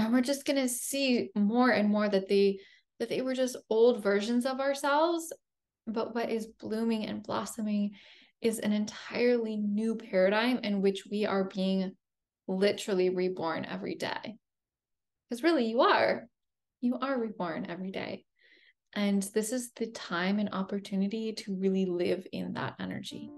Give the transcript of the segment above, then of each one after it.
And we're just going to see more and more that they were just old versions of ourselves. But what is blooming and blossoming is an entirely new paradigm in which we are being literally reborn every day. Because really, you are reborn every day. And this is the time and opportunity to really live in that energy.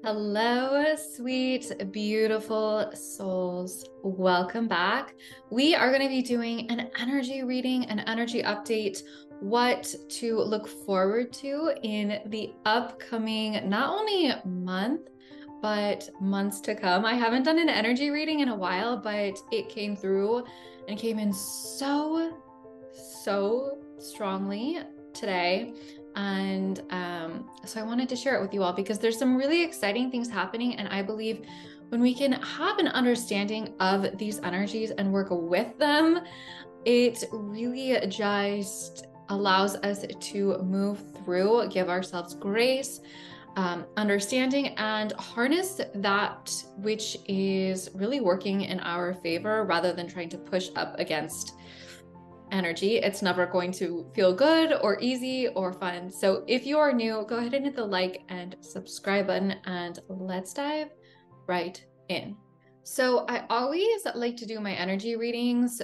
Hello, sweet, beautiful souls. Welcome back. We are going to be doing an energy reading, an energy update, what to look forward to in the upcoming, not only month, but months to come. I haven't done an energy reading in a while, but it came through and came in so strongly today. And so I wanted to share it with you all because there's some really exciting things happening. And I believe when we can have an understanding of these energies and work with them, it really just allows us to move through, give ourselves grace, understanding, and harness that which is really working in our favor rather than trying to push up against energy. It's never going to feel good or easy or fun. So if you are new, go ahead and hit the like and subscribe button and let's dive right in. So I always like to do my energy readings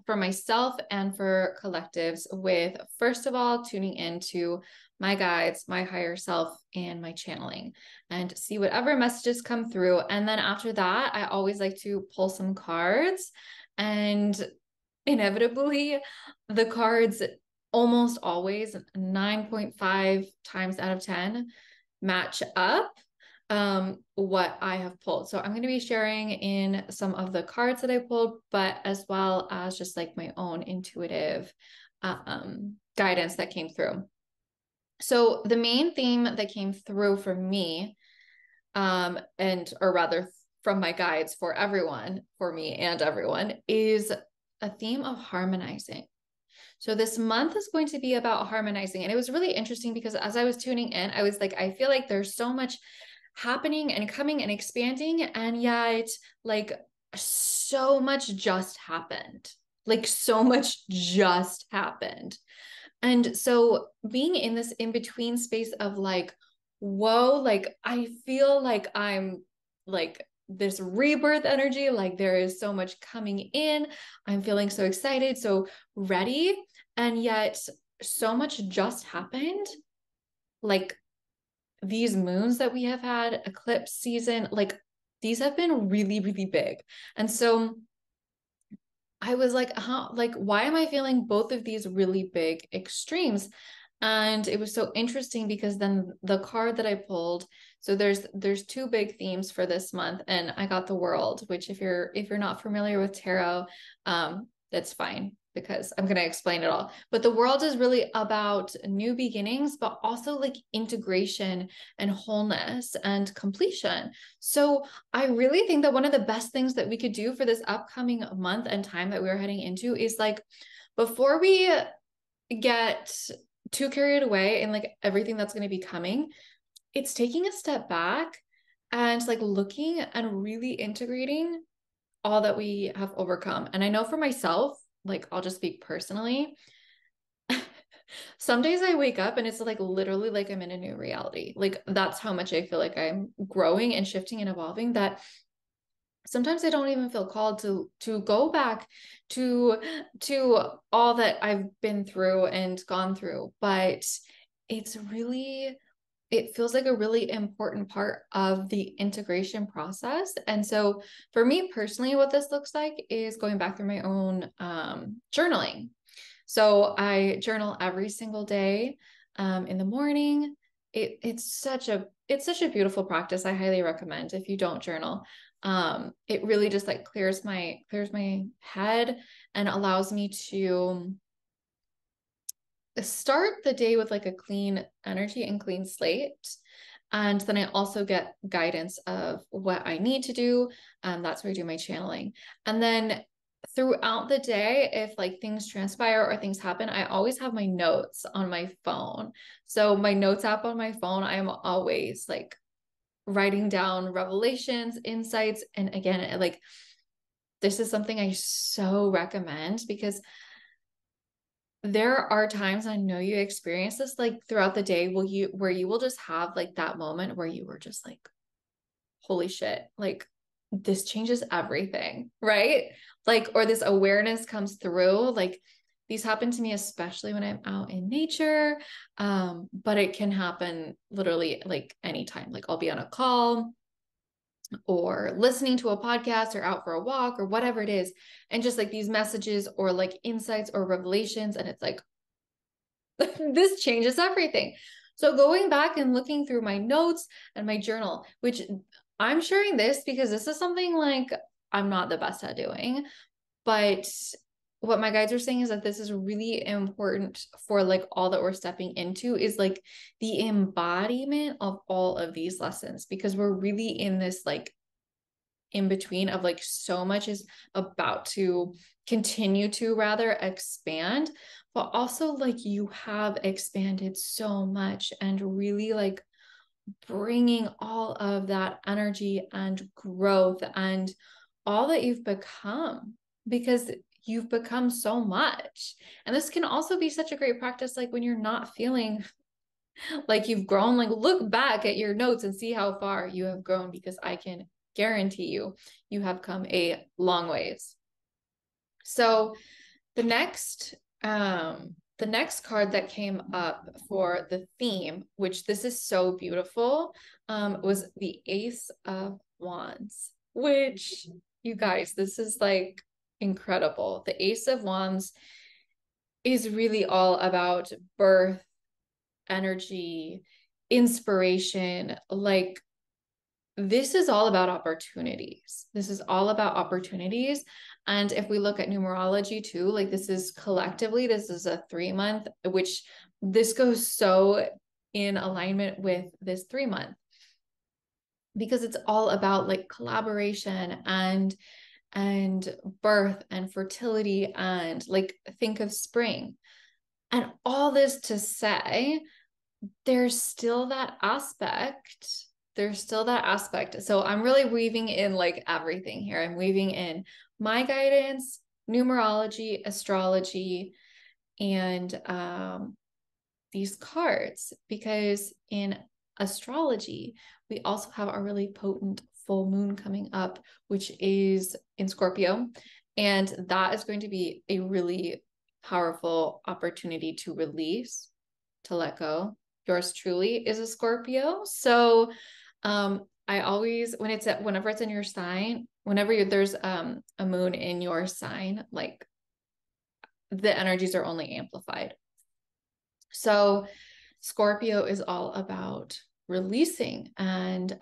for myself and for collectives with, first of all, tuning into my guides, my higher self, and my channeling and see whatever messages come through. And then after that, I always like to pull some cards, and inevitably the cards almost always 9.5 times out of 10 match up what I have pulled. So I'm going to be sharing in some of the cards that I pulled, but as well as just like my own intuitive guidance that came through. So the main theme that came through for me, or rather from my guides for everyone, for me and everyone, is a theme of harmonizing. So this month is going to be about harmonizing. And it was really interesting because as I was tuning in, I was like, I feel like there's so much happening and coming and expanding. And yet, like, so much just happened. Like, so much just happened. And so being in this in-between space of like, whoa, like, I feel like I'm like, this rebirth energy, like there is so much coming in. I'm feeling so excited, so ready. And yet so much just happened. Like these moons that we have had, eclipse season, like these have been really, really big. And so I was like, like, why am I feeling both of these really big extremes? And it was so interesting because then the card that I pulled, so there's two big themes for this month, and I got the world, which if you're not familiar with tarot, that's fine because I'm going to explain it all. But the world is really about new beginnings, but also like integration and wholeness and completion. So I really think that one of the best things that we could do for this upcoming month and time that we're heading into is like, before we get too carried away in like everything that's going to be coming, it's taking a step back and like looking and really integrating all that we have overcome. And I know for myself, like I'll just speak personally. Some days I wake up and it's like literally like I'm in a new reality. Like that's how much I feel like I'm growing and shifting and evolving, that sometimes I don't even feel called to go back to all that I've been through and gone through. But it feels like a really important part of the integration process. And so for me personally, what this looks like is going back through my own journaling. So I journal every single day in the morning. It's such a beautiful practice. I highly recommend if you don't journal. It really just like clears my head and allows me to start the day with like a clean energy and clean slate. And then I also get guidance of what I need to do. That's where I do my channeling. And then throughout the day, if like things transpire or things happen, I always have my notes on my phone. So my notes app on my phone, I am always like writing down revelations, insights. And again, like this is something I so recommend, because there are times, I know you experience this, like throughout the day, where you will just have like that moment where you were just like, holy shit, like this changes everything, right? Like, or this awareness comes through. Like, these happen to me, especially when I'm out in nature. But it can happen literally like anytime. Like, I'll be on a call or listening to a podcast or out for a walk or whatever it is. And just like these messages or like insights or revelations. And it's like, this changes everything. So going back and looking through my notes and my journal, which I'm sharing this because this is something like I'm not the best at doing, but what my guides are saying is that this is really important for like all that we're stepping into, is like the embodiment of all of these lessons, because we're really in this like in between of like so much is about to continue to rather expand, but also like you have expanded so much, and really like bringing all of that energy and growth and all that you've become, because you've become so much. And this can also be such a great practice, like when you're not feeling like you've grown, like look back at your notes and see how far you have grown, because I can guarantee you, you have come a long ways. So the next, the next card that came up for the theme, which this is so beautiful, was the Ace of Wands, which, you guys, this is like incredible. The Ace of Wands is really all about birth, energy, inspiration. Like, this is all about opportunities. This is all about opportunities. And if we look at numerology too, like this is collectively, this is a 3-month, which this goes so in alignment with this 3-month, because it's all about like collaboration and birth and fertility, and like think of spring. And all this to say, there's still that aspect. There's still that aspect. So I'm really weaving in like everything here. I'm weaving in my guidance, numerology, astrology, and these cards, because in astrology, we also have our really potent full moon coming up, which is in Scorpio. And that is going to be a really powerful opportunity to release, to let go. Yours truly is a Scorpio. So I always, whenever it's in your sign, there's a moon in your sign, like the energies are only amplified. So Scorpio is all about releasing and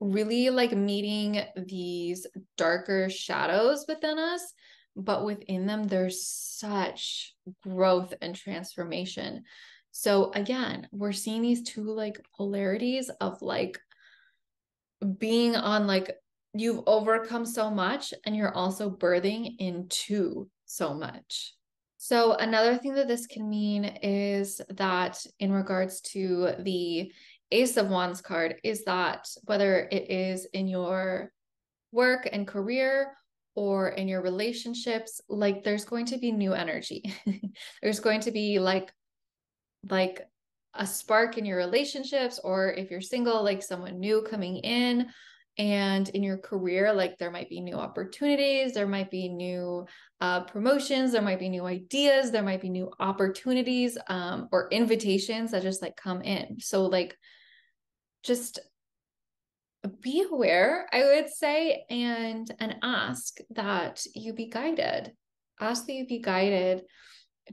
really like meeting these darker shadows within us, but within them, there's such growth and transformation. So again, we're seeing these two like polarities of like being on like, you've overcome so much and you're also birthing into so much. So another thing that this can mean is that in regards to the Ace of Wands card, is that whether it is in your work and career or in your relationships, like there's going to be new energy. There's going to be like a spark in your relationships, or if you're single, like someone new coming in. And in your career, like there might be new opportunities, there might be new promotions, there might be new ideas, there might be new opportunities or invitations that just like come in. So like just be aware, I would say, and ask that you be guided. Ask that you be guided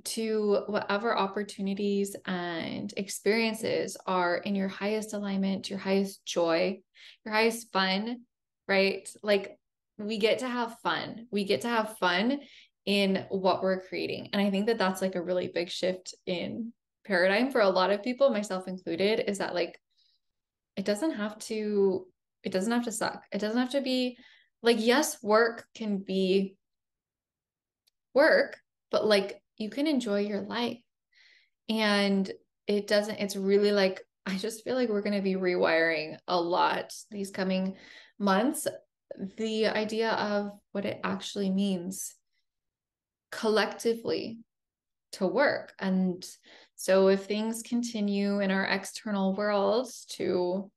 to whatever opportunities and experiences are in your highest alignment, your highest joy, your highest fun, right? Like we get to have fun. We get to have fun in what we're creating. And I think that that's like a really big shift in paradigm for a lot of people, myself included, is that like it doesn't have to suck. It doesn't have to be like, yes, work can be work, but like you can enjoy your life. And it's really like, I just feel like we're going to be rewiring a lot these coming months, the idea of what it actually means collectively to work. And so if things continue in our external worlds to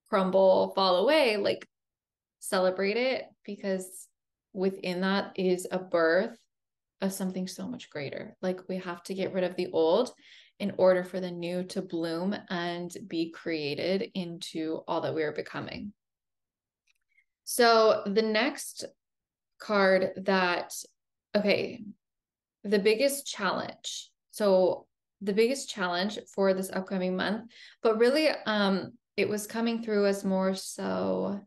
crumble, fall away, like celebrate it, because within that is a birth of something so much greater. Like we have to get rid of the old in order for the new to bloom and be created into all that we are becoming. So the next card that, okay, the biggest challenge. So the biggest challenge for this upcoming month, but really it was coming through as more so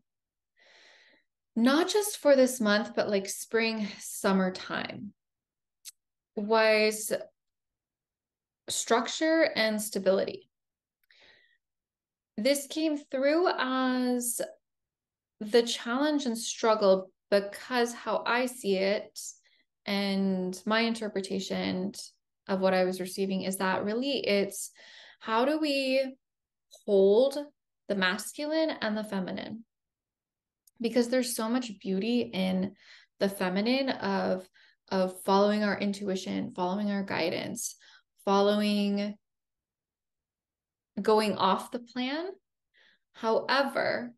not just for this month, but like spring, summertime, was structure and stability. This came through as the challenge and struggle because how I see it and my interpretation of what I was receiving is that really it's how do we hold the masculine and the feminine? Because there's so much beauty in the feminine of following our intuition, following our guidance, following going off the plan. However,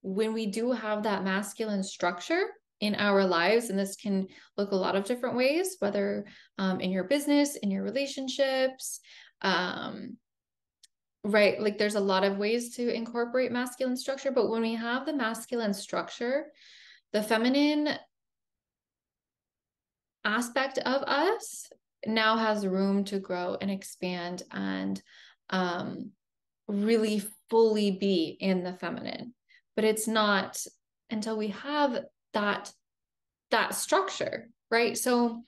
when we do have that masculine structure in our lives, and this can look a lot of different ways, whether in your business, in your relationships, right? Like there's a lot of ways to incorporate masculine structure, but when we have the masculine structure, the feminine aspect of us now has room to grow and expand and really fully be in the feminine. But it's not until we have that structure, right? So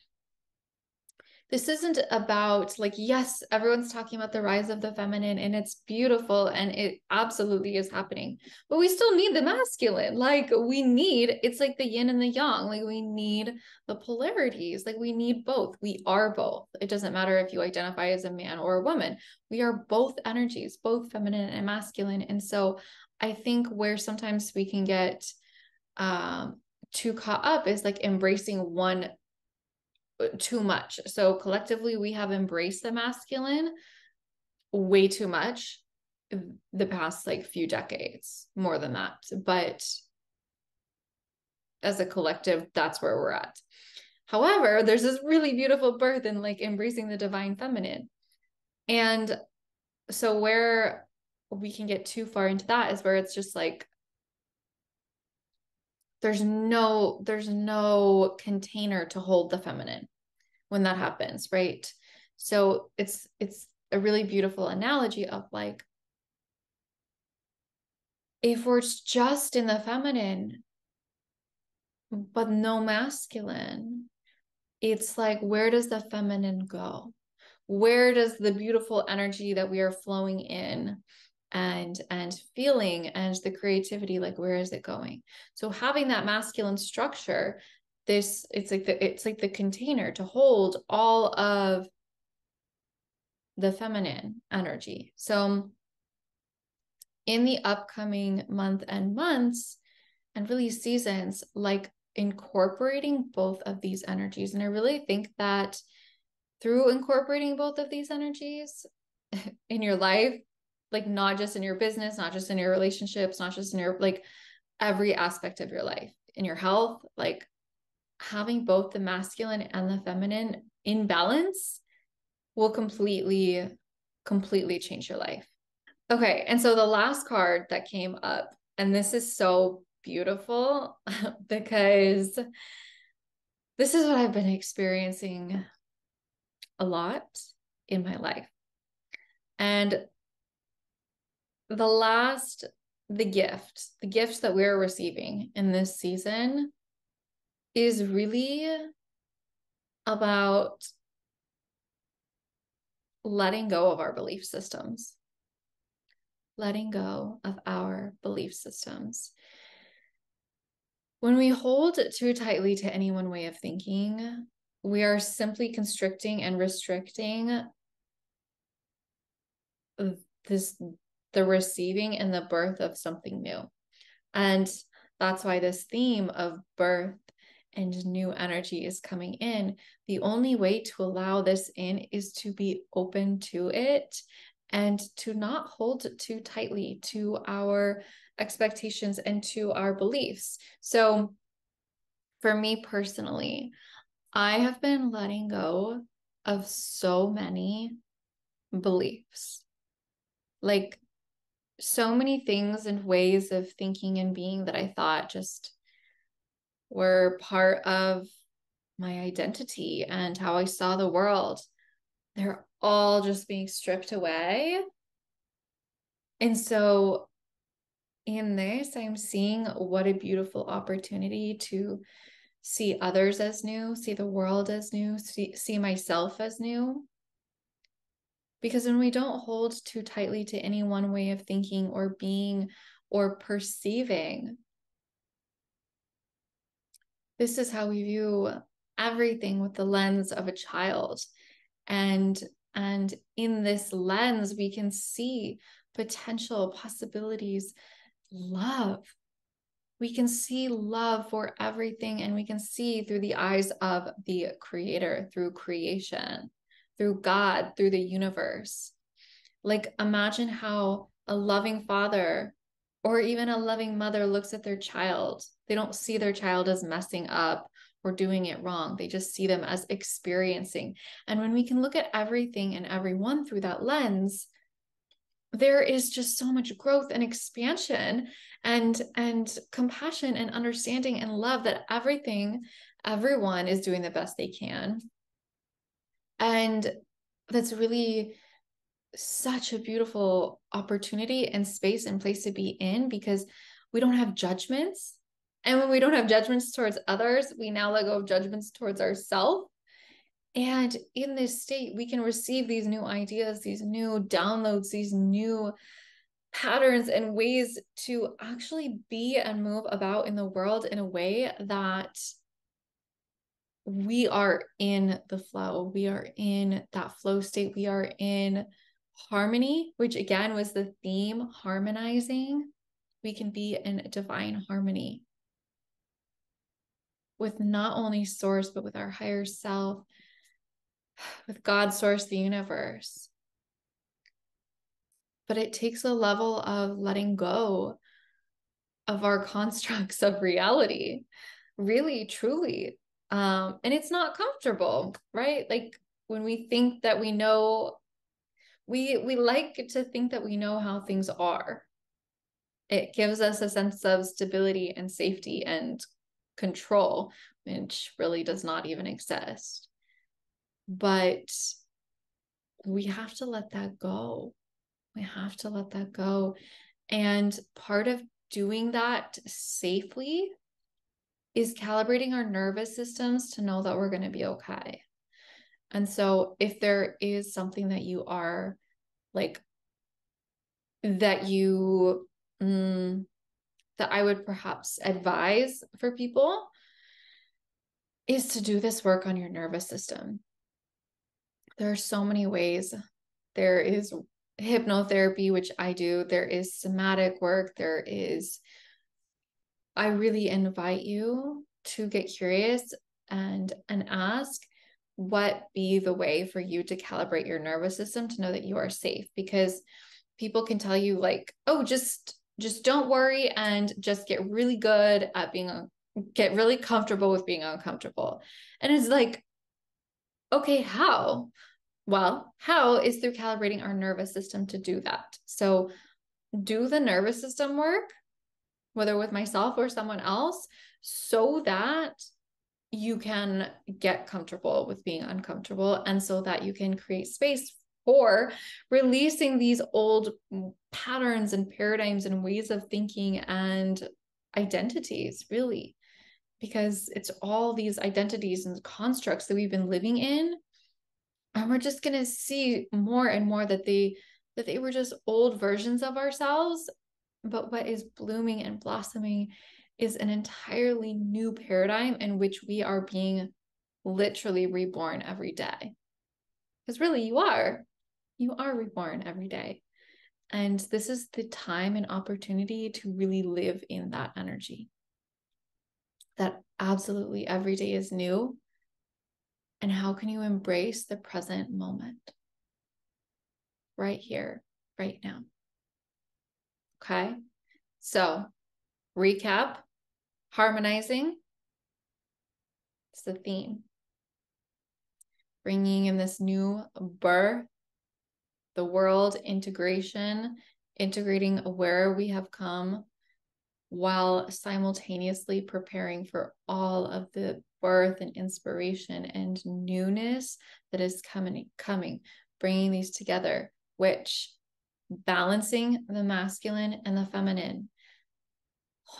this isn't about like, yes, everyone's talking about the rise of the feminine and it's beautiful and it absolutely is happening, but we still need the masculine. Like we need, it's like the yin and the yang. Like we need the polarities. Like we need both. We are both. It doesn't matter if you identify as a man or a woman. We are both energies, both feminine and masculine. And so I think where sometimes we can get too caught up is like embracing one too much. So collectively, we have embraced the masculine way too much the past like few decades, more than that. But as a collective, that's where we're at. However, there's this really beautiful birth in like embracing the divine feminine. And so where we can get too far into that is where it's just like there's no container to hold the feminine when that happens, right? So it's a really beautiful analogy of like if we're just in the feminine but no masculine, it's like where does the feminine go? Where does the beautiful energy that we are flowing in and feeling and the creativity, like where is it going? So having that masculine structure, it's like the container to hold all of the feminine energy. So in the upcoming month and months and really seasons, like incorporating both of these energies. And I really think that through incorporating both of these energies in your life, like not just in your business, not just in your relationships, not just in your like every aspect of your life, in your health, like having both the masculine and the feminine in balance will completely change your life. Okay, and so the last card that came up, and this is so beautiful because this is what I've been experiencing a lot in my life. And the gift that we're receiving in this season is really about letting go of our belief systems. Letting go of our belief systems. When we hold too tightly to any one way of thinking, we are simply constricting and restricting the receiving and the birth of something new. And that's why this theme of birth and new energy is coming in. The only way to allow this in is to be open to it and to not hold too tightly to our expectations and to our beliefs. So for me personally, I have been letting go of so many beliefs, like so many things and ways of thinking and being that I thought just were part of my identity and how I saw the world. They're all just being stripped away. And so in this, I'm seeing what a beautiful opportunity to see others as new, see the world as new, see myself as new. Because when we don't hold too tightly to any one way of thinking or being or perceiving, this is how we view everything with the lens of a child. And in this lens, we can see potential possibilities, love. We can see love for everything, and we can see through the eyes of the creator, through creation, through God, through the universe. Like, imagine how a loving father or even a loving mother looks at their child. They don't see their child as messing up or doing it wrong. They just see them as experiencing. And when we can look at everything and everyone through that lens, there is just so much growth and expansion and compassion and understanding and love that everyone is doing the best they can. And that's really such a beautiful opportunity and space and place to be in, because we don't have judgments. And when we don't have judgments towards others, we now let go of judgments towards ourselves. And in this state, we can receive these new ideas, these new downloads, these new patterns and ways to actually be and move about in the world in a way that we are in the flow. We are in that flow state. We are in harmony, which again was the theme, harmonizing. We can be in divine harmony with not only source, but with our higher self, with God, source, the universe. But it takes a level of letting go of our constructs of reality, really, truly. And it's not comfortable, right? Like when we think that we know, we like to think that we know how things are. It gives us a sense of stability and safety and control, which really does not even exist. But we have to let that go. We have to let that go. And part of doing that safely is calibrating our nervous systems to know that we're going to be okay. And so if there is something that you are like, that you, that I would perhaps advise for people, is to do this work on your nervous system. There are so many ways. There is hypnotherapy, which I do. There is somatic work. I really invite you to get curious and ask what be the way for you to calibrate your nervous system to know that you are safe. Because people can tell you like, oh, just don't worry and just get really good at get really comfortable with being uncomfortable. And it's like, okay, how? Well, how is through calibrating our nervous system to do that. So do the nervous system work, whether with myself or someone else, so that you can get comfortable with being uncomfortable, and so that you can create space for releasing these old patterns and paradigms and ways of thinking and identities, really, because it's all these identities and constructs that we've been living in. And we're just going to see more and more that they were just old versions of ourselves. But what is blooming and blossoming is an entirely new paradigm in which we are being literally reborn every day. Because really, you are reborn every day. And this is the time and opportunity to really live in that energy. That absolutely every day is new. And how can you embrace the present moment? Right here, right now. Okay. So, recap, harmonizing. It's the theme. Bringing in this new birth, the world integration, integrating where we have come while simultaneously preparing for all of the birth and inspiration and newness that is coming, bringing these together, which balancing the masculine and the feminine,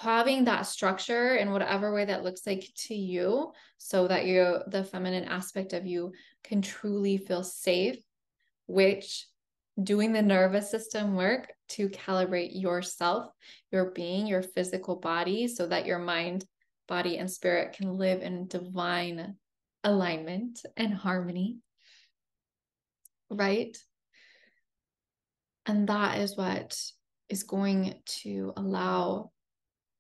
having that structure in whatever way that looks like to you, so that the feminine aspect of you can truly feel safe, which doing the nervous system work to calibrate yourself, your being, your physical body, so that your mind, body, and spirit can live in divine alignment and harmony, right? And that is what is going to allow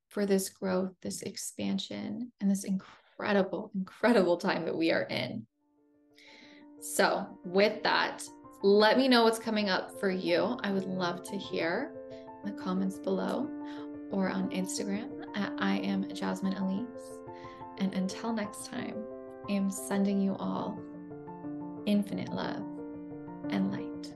for this growth, this expansion, and this incredible, incredible time that we are in. So with that, let me know what's coming up for you. I would love to hear in the comments below or on Instagram at I am Jasmine Elise. And until next time, I am sending you all infinite love and light.